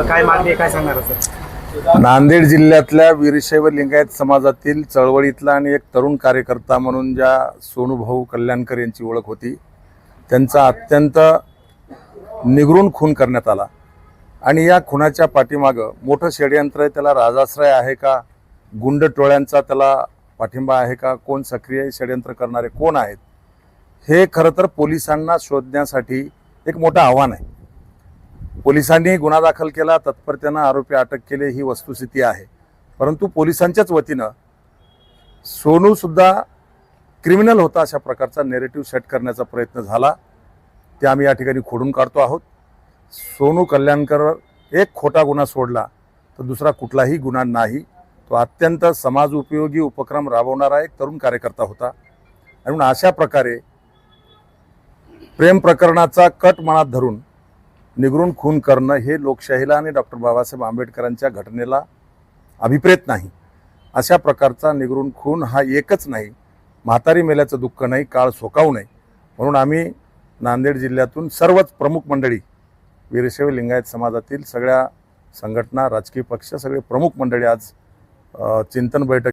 काय मागणी काय सांगणार सर? नांदेड जिल्ह्यातल्या वीरशैव लिंगायत समाजातील चळवळीतला आणि एक तरुण कार्यकर्ता म्हणून ज्या सोनूभाऊ कल्याणकर यांची ओळख होती, त्यांचा अत्यंत निगरून खून करण्यात आला आणि या खुनाच्या पाठीमागं मोठं षडयंत्र आहे. त्याला राजाश्रय आहे का, गुंड टोळ्यांचा त्याला पाठिंबा आहे का, कोण सक्रिय षडयंत्र करणारे कोण आहेत, हे खरं तर पोलिसांना शोधण्यासाठी एक मोठं आव्हान आहे. पोलिसांनी गुन्हा दाखल केला, तत्परतेनं आरोपी अटक केले, ही वस्तुस्थिती आहे. परंतु पोलिसांच्याच वतीनं सोनूसुद्धा क्रिमिनल होता अशा प्रकारचा नेरेटिव्ह सेट करण्याचा प्रयत्न झाला. ते आम्ही या ठिकाणी खोडून काढतो आहोत. सोनू कल्याणकर एक खोटा गुन्हा सोडला तर दुसरा कुठलाही गुन्हा नाही. तो अत्यंत समाज उपयोगी उपक्रम राबवणारा एक तरुण कार्यकर्ता होता. आणि म्हणून अशा प्रकारे प्रेम प्रकरणाचा कट मनात धरून निगरून खून करणं हे लोकशाहीला आणि डॉक्टर बाबासाहेब आंबेडकरांच्या घटनेला अभिप्रेत नाही. अशा प्रकारचा निगरून खून हा एकच नाही, म्हातारी मेल्याचं दुःख नाही, काळ सोकावू नये म्हणून आम्ही नांदेड जिल्ह्यातून सर्वच प्रमुख मंडळी, वीरशैव लिंगायत समाजातील सगळ्या संघटना, राजकीय पक्ष, सगळे प्रमुख मंडळी आज चिंतन बैठक